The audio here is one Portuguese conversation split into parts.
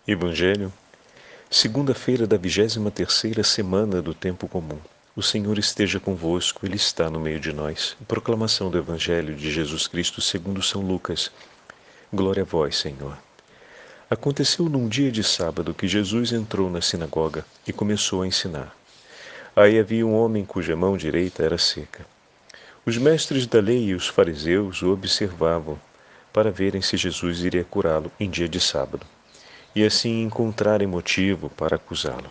Evangelho, segunda-feira da 23ª semana do tempo comum. O Senhor esteja convosco, Ele está no meio de nós. Proclamação do Evangelho de Jesus Cristo segundo São Lucas. Glória a vós, Senhor. Aconteceu num dia de sábado que Jesus entrou na sinagoga e começou a ensinar. Aí havia um homem cuja mão direita era seca. Os mestres da lei e os fariseus o observavam para verem se Jesus iria curá-lo em dia de sábado e assim encontrarem motivo para acusá-lo.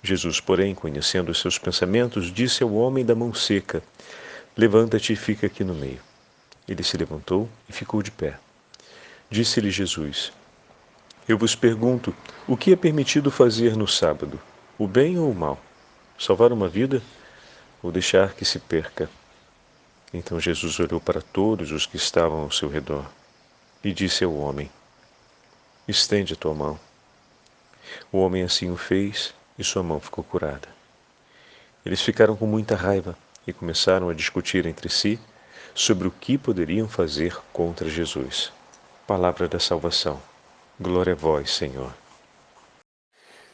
Jesus, porém, conhecendo os seus pensamentos, disse ao homem da mão seca: Levanta-te e fica aqui no meio. Ele se levantou e ficou de pé. Disse-lhe Jesus: Eu vos pergunto, o que é permitido fazer no sábado, o bem ou o mal? Salvar uma vida ou deixar que se perca? Então Jesus olhou para todos os que estavam ao seu redor e disse ao homem: Estende a tua mão. O homem assim o fez e sua mão ficou curada. Eles ficaram com muita raiva e começaram a discutir entre si sobre o que poderiam fazer contra Jesus. Palavra da salvação. Glória a vós, Senhor.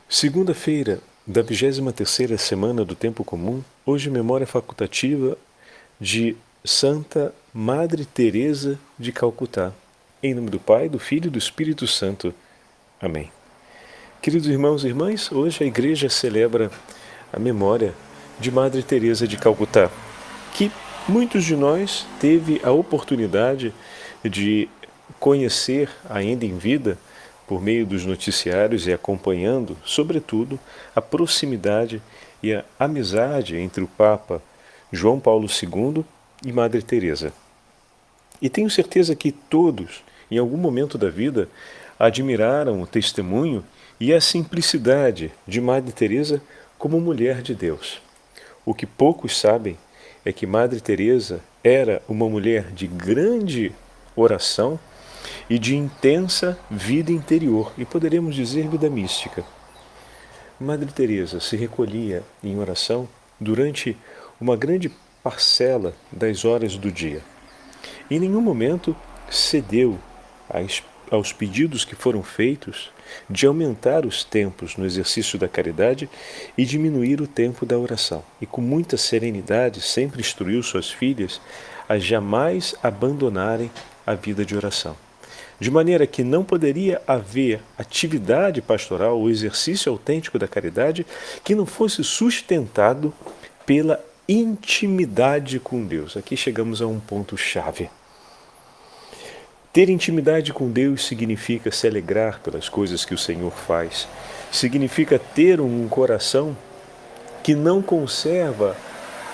Segunda-feira da 23ª semana do tempo comum, hoje memória facultativa de Santa Madre Teresa de Calcutá. Em nome do Pai, do Filho e do Espírito Santo. Amém. Queridos irmãos e irmãs, hoje a Igreja celebra a memória de Madre Teresa de Calcutá, que muitos de nós teve a oportunidade de conhecer ainda em vida por meio dos noticiários e acompanhando, sobretudo, a proximidade e a amizade entre o Papa João Paulo II e Madre Teresa. E tenho certeza que todos, em algum momento da vida, admiraram o testemunho e a simplicidade de Madre Teresa como mulher de Deus. O que poucos sabem é que Madre Teresa era uma mulher de grande oração e de intensa vida interior, e poderemos dizer vida mística. Madre Teresa se recolhia em oração durante uma grande parcela das horas do dia. Em nenhum momento cedeu aos pedidos que foram feitos de aumentar os tempos no exercício da caridade e diminuir o tempo da oração. E com muita serenidade sempre instruiu suas filhas a jamais abandonarem a vida de oração. De maneira que não poderia haver atividade pastoral ou exercício autêntico da caridade que não fosse sustentado pela intimidade com Deus. Aqui chegamos a um ponto-chave. Ter intimidade com Deus significa se alegrar pelas coisas que o Senhor faz. Significa ter um coração que não conserva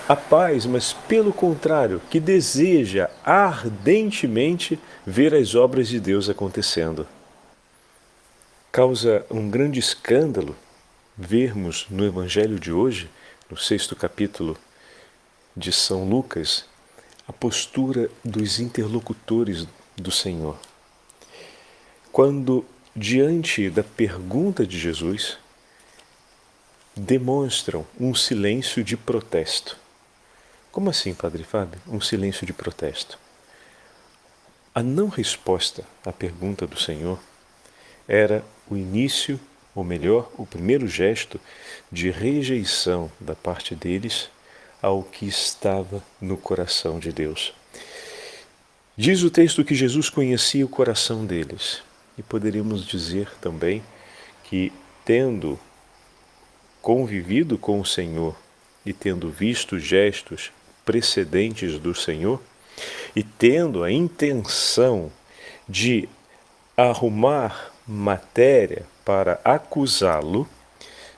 a paz, mas pelo contrário, que deseja ardentemente ver as obras de Deus acontecendo. Causa um grande escândalo vermos no Evangelho de hoje, no 6º capítulo de São Lucas, a postura dos interlocutores do Senhor. Quando, diante da pergunta de Jesus, demonstram um silêncio de protesto. Como assim, Padre Fábio? Um silêncio de protesto. A não resposta à pergunta do Senhor era o início, ou melhor, o primeiro gesto de rejeição da parte deles ao que estava no coração de Deus. Diz o texto que Jesus conhecia o coração deles. E poderíamos dizer também que, tendo convivido com o Senhor e tendo visto gestos precedentes do Senhor, e tendo a intenção de arrumar matéria para acusá-lo,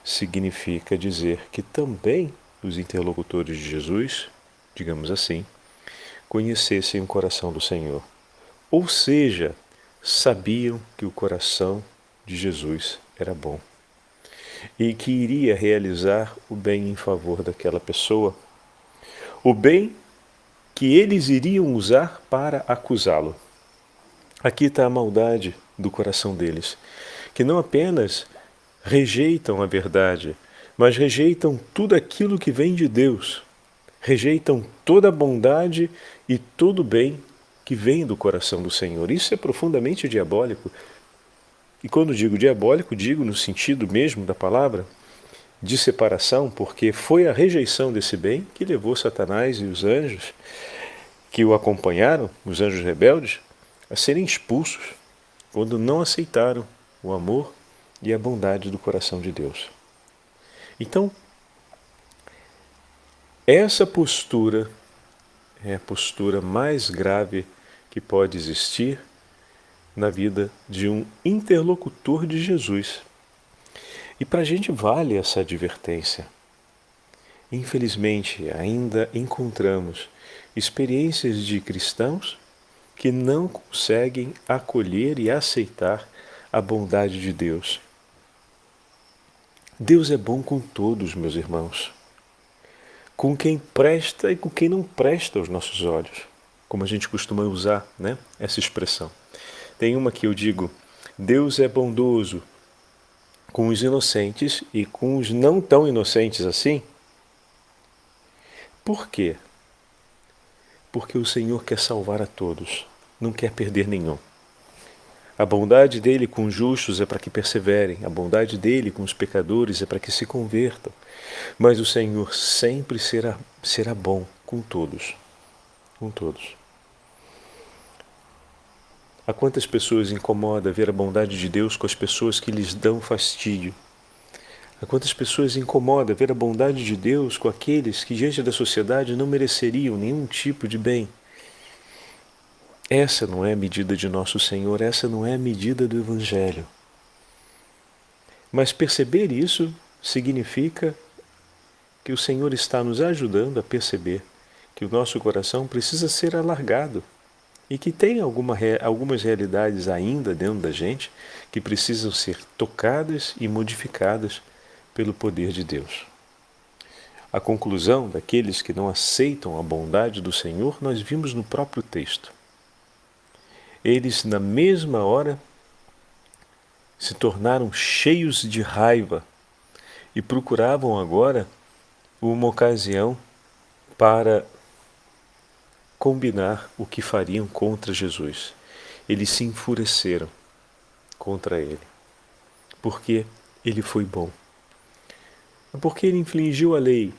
significa dizer que também os interlocutores de Jesus, digamos assim, conhecessem o coração do Senhor. Ou seja, sabiam que o coração de Jesus era bom e que iria realizar o bem em favor daquela pessoa, o bem que eles iriam usar para acusá-lo. Aqui está a maldade do coração deles, que não apenas rejeitam a verdade, mas rejeitam tudo aquilo que vem de Deus. Rejeitam toda a bondade e todo o bem que vem do coração do Senhor. Isso é profundamente diabólico. E quando digo diabólico, digo no sentido mesmo da palavra, de separação, porque foi a rejeição desse bem que levou Satanás e os anjos que o acompanharam, os anjos rebeldes, a serem expulsos quando não aceitaram o amor e a bondade do coração de Deus. Então, essa postura é a postura mais grave que pode existir na vida de um interlocutor de Jesus. E para a gente vale essa advertência. Infelizmente, ainda encontramos experiências de cristãos que não conseguem acolher e aceitar a bondade de Deus. Deus é bom com todos, meus irmãos. Com quem presta e com quem não presta aos nossos olhos, como a gente costuma usar, né, essa expressão. Tem uma que eu digo, Deus é bondoso com os inocentes e com os não tão inocentes assim. Por quê? Porque o Senhor quer salvar a todos, não quer perder nenhum. A bondade dele com os justos é para que perseverem, a bondade dele com os pecadores é para que se convertam. Mas o Senhor sempre será bom com todos. Com todos. A quantas pessoas incomoda ver a bondade de Deus com as pessoas que lhes dão fastídio? A quantas pessoas incomoda ver a bondade de Deus com aqueles que diante da sociedade não mereceriam nenhum tipo de bem? Essa não é a medida de nosso Senhor, essa não é a medida do Evangelho. Mas perceber isso significa que o Senhor está nos ajudando a perceber que o nosso coração precisa ser alargado e que tem algumas realidades ainda dentro da gente que precisam ser tocadas e modificadas pelo poder de Deus. A conclusão daqueles que não aceitam a bondade do Senhor nós vimos no próprio texto. Eles, na mesma hora, se tornaram cheios de raiva e procuravam agora uma ocasião para combinar o que fariam contra Jesus. Eles se enfureceram contra ele, porque ele foi bom. Porque ele infringiu a lei,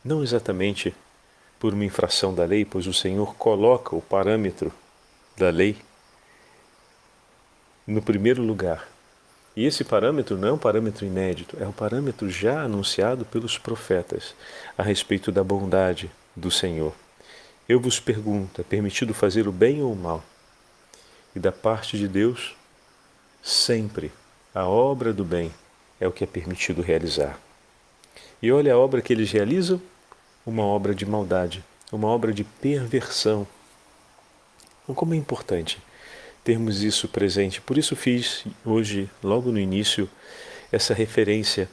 não exatamente por uma infração da lei, pois o Senhor coloca o parâmetro da lei no primeiro lugar. E esse parâmetro não é um parâmetro inédito, é um parâmetro já anunciado pelos profetas a respeito da bondade do Senhor. Eu vos pergunto, é permitido fazer o bem ou o mal? E da parte de Deus, sempre a obra do bem é o que é permitido realizar. E olha a obra que eles realizam, uma obra de maldade, uma obra de perversão. Então, como é importante termos isso presente. Por isso fiz hoje, logo no início, essa referência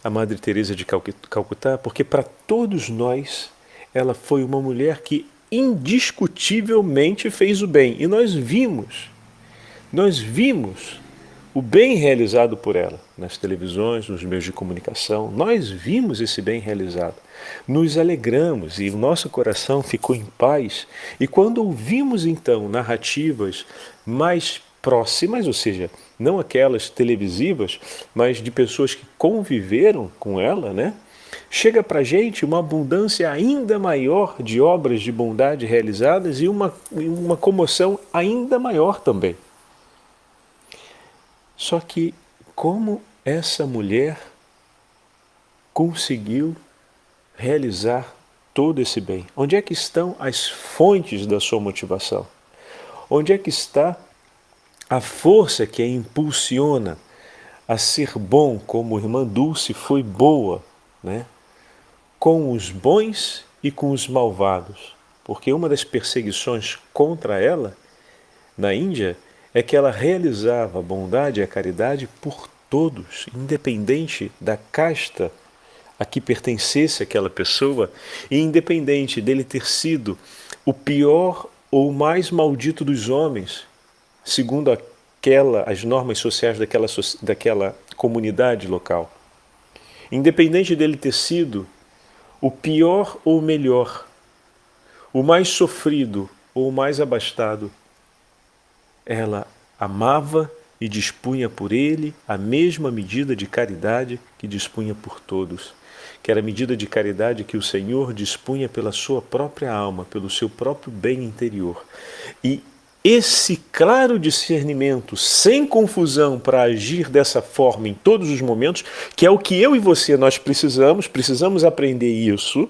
à Madre Teresa de Calcutá, porque para todos nós ela foi uma mulher que indiscutivelmente fez o bem. E nós vimos o bem realizado por ela nas televisões, nos meios de comunicação. Nós vimos esse bem realizado. Nos alegramos e o nosso coração ficou em paz. E quando ouvimos então narrativas mais próximas, ou seja, não aquelas televisivas, mas de pessoas que conviveram com ela, né? Chega para a gente uma abundância ainda maior de obras de bondade realizadas e uma comoção ainda maior também. Só que como essa mulher conseguiu realizar todo esse bem? Onde é que estão as fontes da sua motivação? Onde é que está a força que a impulsiona a ser bom, como a irmã Dulce foi boa, né? Com os bons e com os malvados? Porque uma das perseguições contra ela, na Índia, é que ela realizava a bondade e a caridade por todos, independente da casta a que pertencesse aquela pessoa e independente dele ter sido o pior ou o mais maldito dos homens, segundo as normas sociais daquela comunidade local. Independente dele ter sido o pior ou o melhor, o mais sofrido ou o mais abastado, ela amava e dispunha por ele a mesma medida de caridade que dispunha por todos, que era a medida de caridade que o Senhor dispunha pela sua própria alma, pelo seu próprio bem interior. E esse claro discernimento, sem confusão, para agir dessa forma em todos os momentos, que é o que eu e você nós precisamos aprender isso.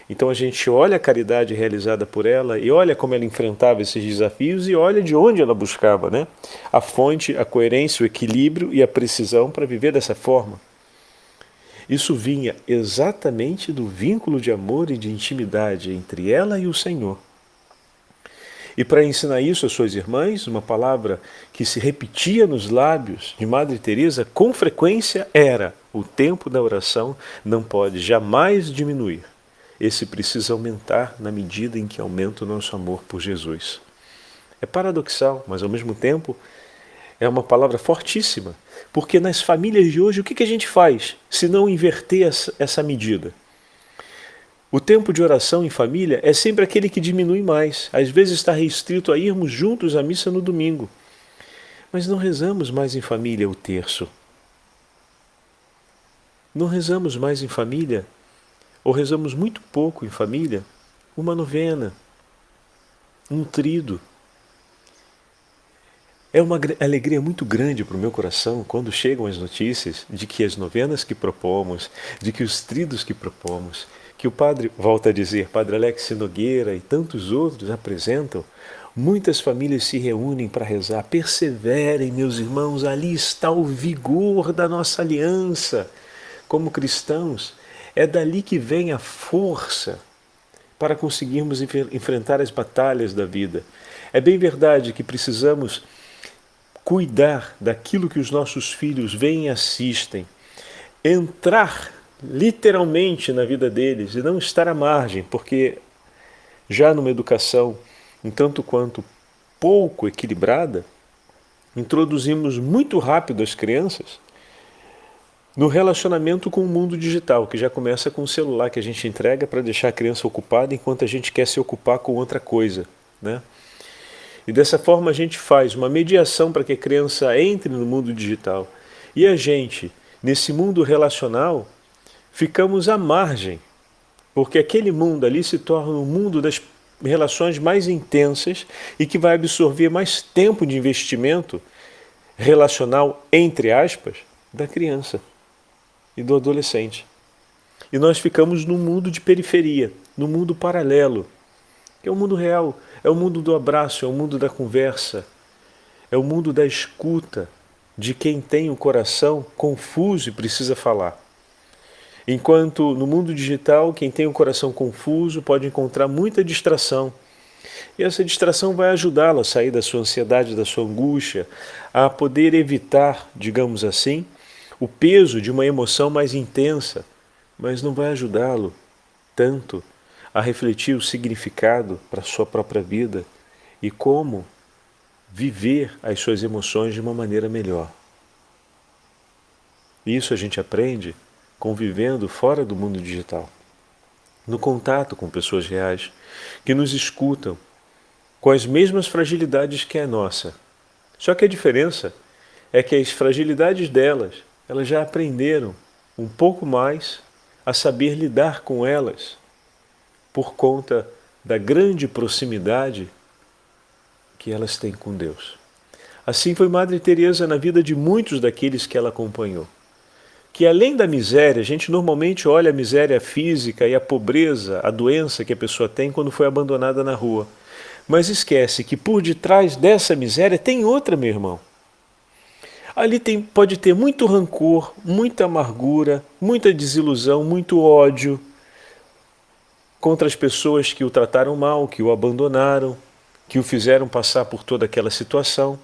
Então a gente olha a caridade realizada por ela e olha como ela enfrentava esses desafios e olha de onde ela buscava, né? A fonte, a coerência, o equilíbrio e a precisão para viver dessa forma. Isso vinha exatamente do vínculo de amor e de intimidade entre ela e o Senhor. E para ensinar isso às suas irmãs, uma palavra que se repetia nos lábios de Madre Teresa com frequência era: o tempo da oração não pode jamais diminuir. Esse precisa aumentar na medida em que aumenta o nosso amor por Jesus. É paradoxal, mas ao mesmo tempo é uma palavra fortíssima, porque nas famílias de hoje o que a gente faz se não inverter essa medida? O tempo de oração em família é sempre aquele que diminui mais. Às vezes está restrito a irmos juntos à missa no domingo. Mas não rezamos mais em família o terço. Não rezamos mais em família, ou rezamos muito pouco em família, uma novena, um trido. É uma alegria muito grande para o meu coração quando chegam as notícias de que as novenas que propomos, de que os tridos que propomos, que o padre, volta a dizer, Padre Alex Nogueira e tantos outros apresentam, muitas famílias se reúnem para rezar. Perseverem, meus irmãos, ali está o vigor da nossa aliança como cristãos. É dali que vem a força para conseguirmos enfrentar as batalhas da vida. É bem verdade que precisamos cuidar daquilo que os nossos filhos veem e assistem, entrar literalmente na vida deles e não estar à margem, porque já numa educação um tanto quanto pouco equilibrada, introduzimos muito rápido as crianças no relacionamento com o mundo digital, que já começa com o celular que a gente entrega para deixar a criança ocupada enquanto a gente quer se ocupar com outra coisa, né? E dessa forma a gente faz uma mediação para que a criança entre no mundo digital. E a gente, nesse mundo relacional, ficamos à margem, porque aquele mundo ali se torna um mundo das relações mais intensas e que vai absorver mais tempo de investimento relacional, entre aspas, da criança e do adolescente. E nós ficamos num mundo de periferia, num mundo paralelo, que é o mundo real, é o mundo do abraço, é o mundo da conversa, é o mundo da escuta, de quem tem o coração confuso e precisa falar. Enquanto no mundo digital, quem tem o coração confuso pode encontrar muita distração. E essa distração vai ajudá-lo a sair da sua ansiedade, da sua angústia, a poder evitar, digamos assim, o peso de uma emoção mais intensa, mas não vai ajudá-lo tanto a refletir o significado para a sua própria vida e como viver as suas emoções de uma maneira melhor. Isso a gente aprende convivendo fora do mundo digital, no contato com pessoas reais, que nos escutam com as mesmas fragilidades que a nossa. Só que a diferença é que as fragilidades delas, elas já aprenderam um pouco mais a saber lidar com elas, por conta da grande proximidade que elas têm com Deus. Assim foi Madre Teresa na vida de muitos daqueles que ela acompanhou. Que além da miséria, a gente normalmente olha a miséria física e a pobreza, a doença que a pessoa tem quando foi abandonada na rua. Mas esquece que por detrás dessa miséria tem outra, meu irmão. Ali pode ter muito rancor, muita amargura, muita desilusão, muito ódio contra as pessoas que o trataram mal, que o abandonaram, que o fizeram passar por toda aquela situação.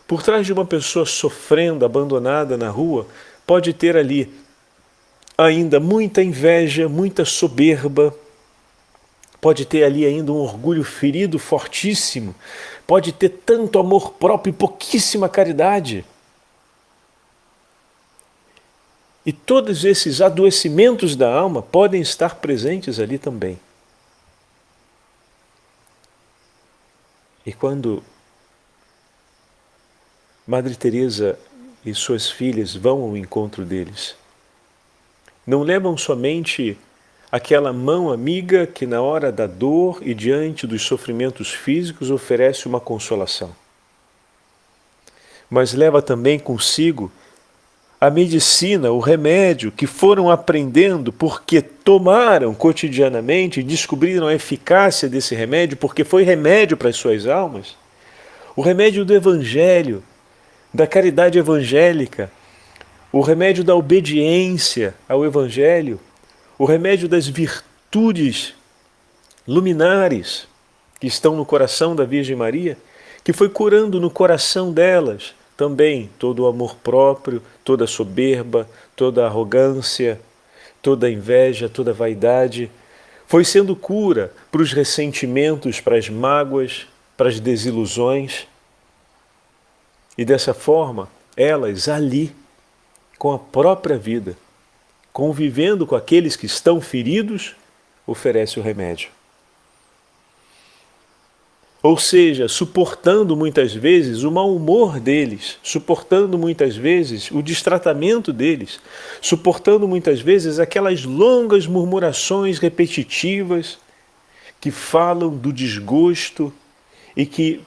Por trás de uma pessoa sofrendo, abandonada na rua, pode ter ali ainda muita inveja, muita soberba, pode ter ali ainda um orgulho ferido fortíssimo, pode ter tanto amor próprio e pouquíssima caridade. E todos esses adoecimentos da alma podem estar presentes ali também. E quando Madre Teresa e suas filhas vão ao encontro deles. Não levam somente aquela mão amiga que na hora da dor e diante dos sofrimentos físicos oferece uma consolação, mas leva também consigo a medicina, o remédio que foram aprendendo porque tomaram cotidianamente e descobriram a eficácia desse remédio, porque foi remédio para as suas almas. O remédio do Evangelho, da caridade evangélica, o remédio da obediência ao Evangelho, o remédio das virtudes luminares que estão no coração da Virgem Maria, que foi curando no coração delas também todo o amor próprio, toda a soberba, toda a arrogância, toda a inveja, toda a vaidade. Foi sendo cura para os ressentimentos, para as mágoas, para as desilusões. E dessa forma, elas ali, com a própria vida, convivendo com aqueles que estão feridos, oferece o remédio. Ou seja, suportando muitas vezes o mau humor deles, suportando muitas vezes o destratamento deles, suportando muitas vezes aquelas longas murmurações repetitivas que falam do desgosto e que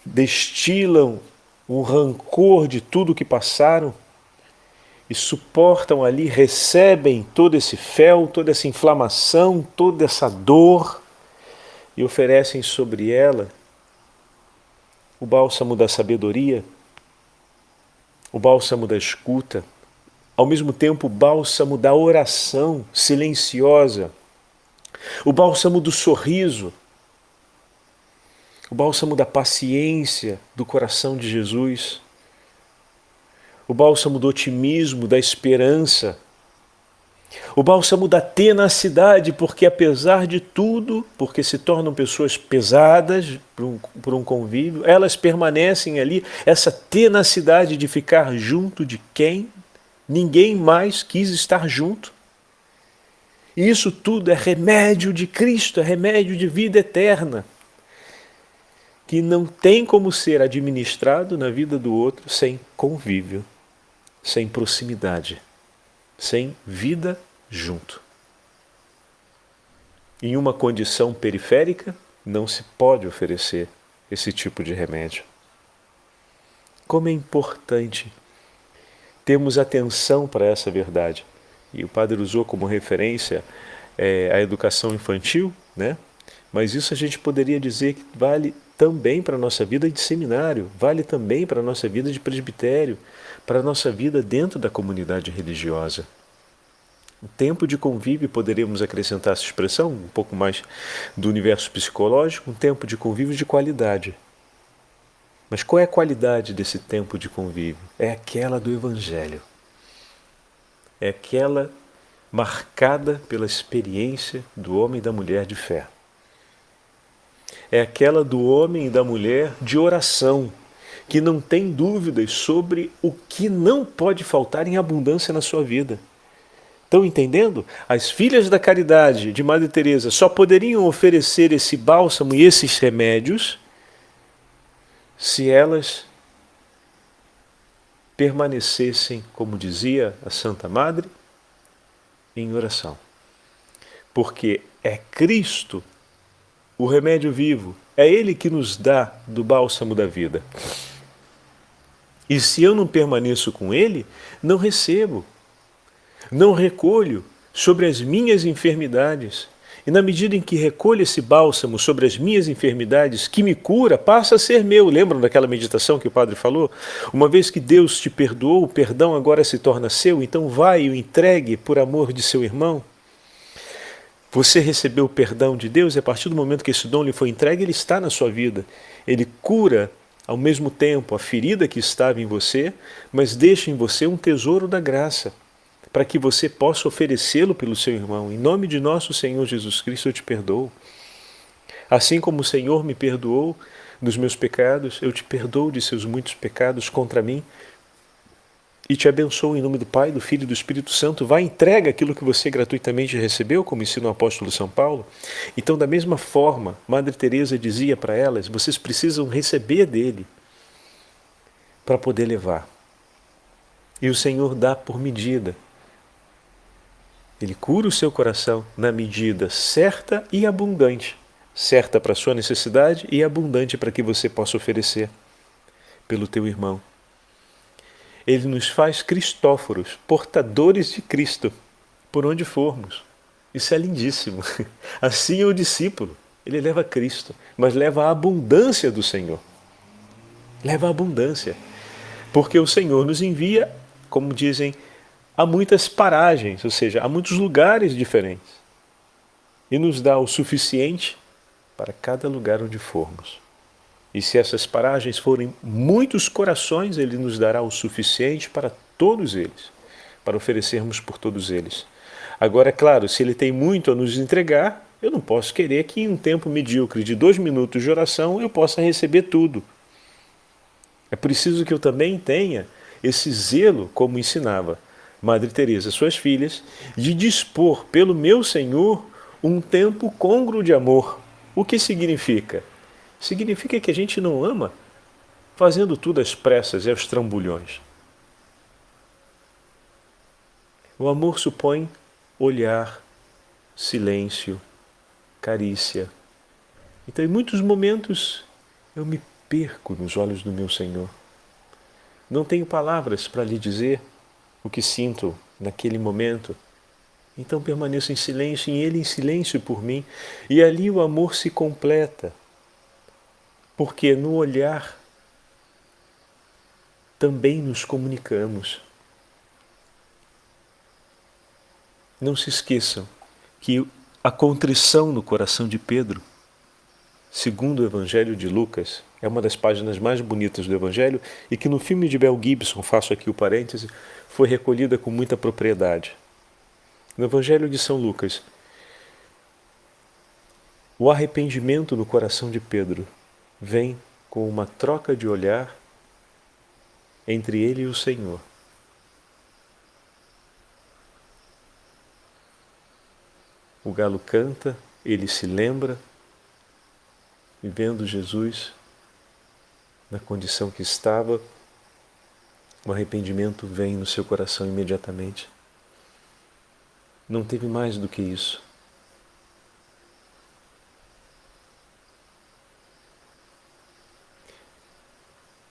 destilam um rancor de tudo que passaram e suportam ali, recebem todo esse fel, toda essa inflamação, toda essa dor, e oferecem sobre ela o bálsamo da sabedoria, o bálsamo da escuta, ao mesmo tempo o bálsamo da oração silenciosa, o bálsamo do sorriso, o bálsamo da paciência do coração de Jesus, o bálsamo do otimismo, da esperança, o bálsamo da tenacidade, porque apesar de tudo, porque se tornam pessoas pesadas por um convívio, elas permanecem ali, essa tenacidade de ficar junto de quem ninguém mais quis estar junto. E isso tudo é remédio de Cristo, é remédio de vida eterna, que não tem como ser administrado na vida do outro sem convívio, sem proximidade, sem vida junto. Em uma condição periférica, não se pode oferecer esse tipo de remédio. Como é importante termos atenção para essa verdade. E o padre usou como referência a educação infantil, né? Mas isso a gente poderia dizer que vale também para a nossa vida de seminário, vale também para a nossa vida de presbitério, para a nossa vida dentro da comunidade religiosa. Um tempo de convívio, poderíamos acrescentar essa expressão, um pouco mais do universo psicológico, um tempo de convívio de qualidade. Mas qual é a qualidade desse tempo de convívio? É aquela do Evangelho. É aquela marcada pela experiência do homem e da mulher de fé. É aquela do homem e da mulher de oração, que não tem dúvidas sobre o que não pode faltar em abundância na sua vida. Estão entendendo? As filhas da caridade de Madre Teresa só poderiam oferecer esse bálsamo e esses remédios se elas permanecessem, como dizia a Santa Madre, em oração. Porque é Cristo o remédio vivo, é Ele que nos dá do bálsamo da vida. E se eu não permaneço com Ele, não recebo, não recolho sobre as minhas enfermidades. E na medida em que recolho esse bálsamo sobre as minhas enfermidades, que me cura, passa a ser meu. Lembram daquela meditação que o padre falou? Uma vez que Deus te perdoou, o perdão agora se torna seu, então vai e o entregue por amor de seu irmão. Você recebeu o perdão de Deus e a partir do momento que esse dom lhe foi entregue, ele está na sua vida. Ele cura ao mesmo tempo a ferida que estava em você, mas deixa em você um tesouro da graça, para que você possa oferecê-lo pelo seu irmão. Em nome de nosso Senhor Jesus Cristo eu te perdoo. Assim como o Senhor me perdoou dos meus pecados, eu te perdoo de seus muitos pecados contra mim e te abençoo em nome do Pai, do Filho e do Espírito Santo. Vai e entrega aquilo que você gratuitamente recebeu, como ensina o apóstolo São Paulo. Então, da mesma forma, Madre Teresa dizia para elas, vocês precisam receber dele. para poder levar. E o Senhor dá por medida. Ele cura o seu coração na medida certa e abundante. Certa para a sua necessidade e abundante para que você possa oferecer pelo teu irmão. Ele nos faz cristóforos, portadores de Cristo, por onde formos. Isso é lindíssimo. Assim é o discípulo. Ele leva Cristo, mas leva a abundância do Senhor. Leva a abundância. Porque o Senhor nos envia, como dizem, a muitas paragens, ou seja, a muitos lugares diferentes. E nos dá o suficiente para cada lugar onde formos. E se essas paragens forem muitos corações, Ele nos dará o suficiente para todos eles, para oferecermos por todos eles. Agora, é claro, se Ele tem muito a nos entregar, eu não posso querer que em um tempo medíocre de 2 minutos de oração eu possa receber tudo. É preciso que eu também tenha esse zelo, como ensinava Madre Teresa, suas filhas, de dispor pelo meu Senhor um tempo côngruo de amor. O que significa? Significa que a gente não ama fazendo tudo às pressas e aos trambolhões. O amor supõe olhar, silêncio, carícia. Então, em muitos momentos, eu me perco nos olhos do meu Senhor. Não tenho palavras para lhe dizer o que sinto naquele momento. Então permaneço em silêncio, e Ele em silêncio por mim. E ali o amor se completa. Porque no olhar também nos comunicamos. Não se esqueçam que a contrição no coração de Pedro, segundo o Evangelho de Lucas, é uma das páginas mais bonitas do Evangelho e que no filme de Mel Gibson, faço aqui o parêntese, foi recolhida com muita propriedade. No Evangelho de São Lucas, o arrependimento no coração de Pedro vem com uma troca de olhar entre ele e o Senhor. O galo canta, ele se lembra, e vendo Jesus na condição que estava, o arrependimento vem no seu coração imediatamente. Não teve mais do que isso.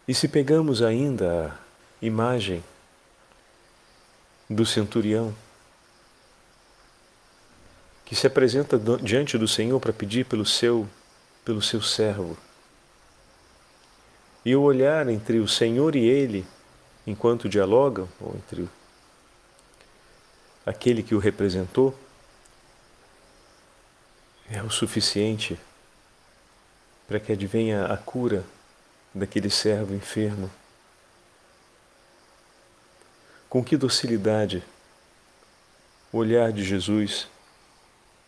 E se pegamos ainda a imagem do centurião, que se apresenta diante do Senhor para pedir pelo seu servo, e o olhar entre o Senhor e ele, enquanto dialogam, ou entre aquele que o representou, é o suficiente para que advenha a cura daquele servo enfermo. Com que docilidade o olhar de Jesus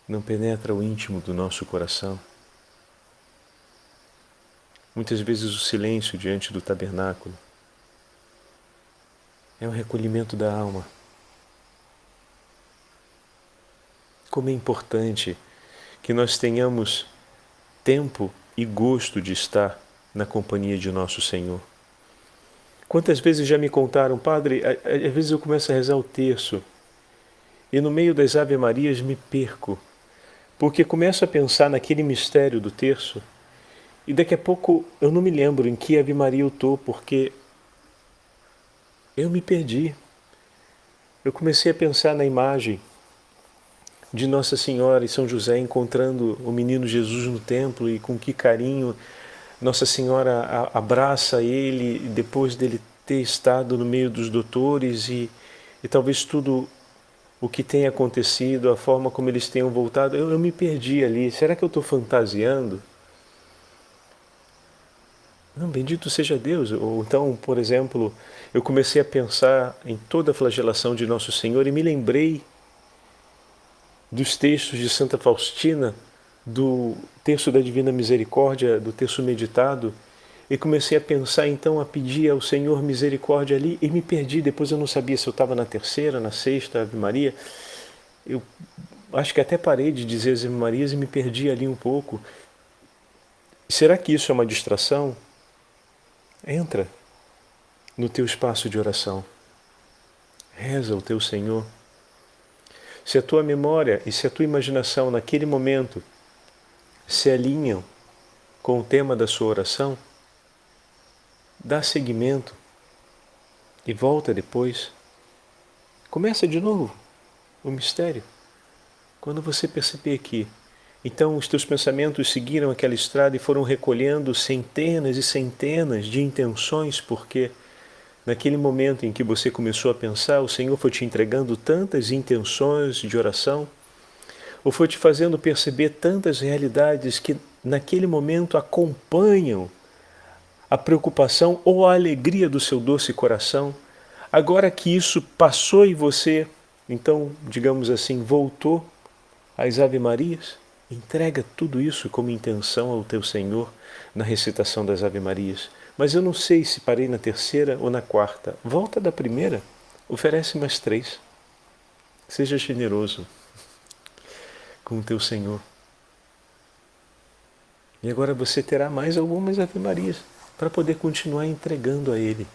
não penetra o íntimo do nosso coração. Muitas vezes o silêncio diante do tabernáculo é um recolhimento da alma. Como é importante que nós tenhamos tempo e gosto de estar na companhia de nosso Senhor. Quantas vezes já me contaram, padre, às vezes eu começo a rezar o terço e no meio das Ave-Marias me perco, porque começo a pensar naquele mistério do terço e daqui a pouco eu não me lembro em que Ave-Maria eu estou, porque eu me perdi. Eu comecei a pensar na imagem de Nossa Senhora e São José encontrando o menino Jesus no templo e com que carinho Nossa Senhora abraça ele depois dele ter estado no meio dos doutores e talvez tudo o que tem acontecido, a forma como eles tenham voltado, eu me perdi ali. Será que eu estou fantasiando? Não, bendito seja Deus. Ou então, por exemplo, eu comecei a pensar em toda a flagelação de Nosso Senhor e me lembrei dos textos de Santa Faustina, do terço da Divina Misericórdia, do terço meditado, e comecei a pensar então, a pedir ao Senhor misericórdia ali, e me perdi. Depois eu não sabia se eu estava na terceira, na sexta Ave Maria. Eu acho que até parei de dizer as Ave Marias e me perdi ali um pouco. Será que isso é uma distração? Entra no teu espaço de oração. Reza ao teu Senhor. Se a tua memória e se a tua imaginação naquele momento se alinham com o tema da sua oração, dá seguimento e volta depois. Começa de novo o mistério. Quando você perceber que, então os teus pensamentos seguiram aquela estrada e foram recolhendo centenas e centenas de intenções, porque naquele momento em que você começou a pensar, o Senhor foi te entregando tantas intenções de oração, ou foi te fazendo perceber tantas realidades que naquele momento acompanham a preocupação ou a alegria do seu doce coração. Agora que isso passou e você, então, digamos assim, voltou às Ave-Marias, entrega tudo isso como intenção ao teu Senhor na recitação das Ave-Marias. Mas eu não sei se parei na terceira ou na quarta. Volta da primeira, oferece mais 3. Seja generoso com o teu Senhor. E agora você terá mais algumas Ave-Marias para poder continuar entregando a Ele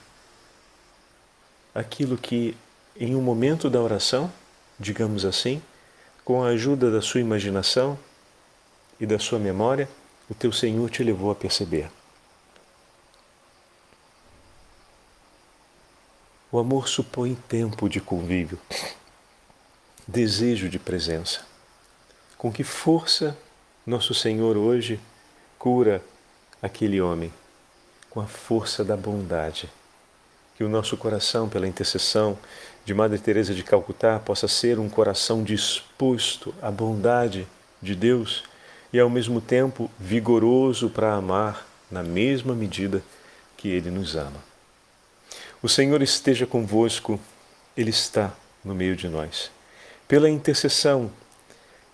aquilo que, em um momento da oração, digamos assim, com a ajuda da sua imaginação e da sua memória, o teu Senhor te levou a perceber. O amor supõe tempo de convívio, desejo de presença. Com que força nosso Senhor hoje cura aquele homem? Com a força da bondade. Que o nosso coração, pela intercessão de Madre Teresa de Calcutá, possa ser um coração disposto à bondade de Deus e ao mesmo tempo vigoroso para amar na mesma medida que Ele nos ama. O Senhor esteja convosco, Ele está no meio de nós. Pela intercessão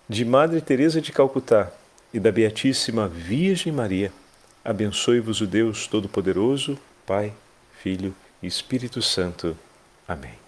de Madre Teresa de Calcutá e da Beatíssima Virgem Maria, abençoe-vos o Deus Todo-Poderoso, Pai, Filho e Espírito Santo. Amém.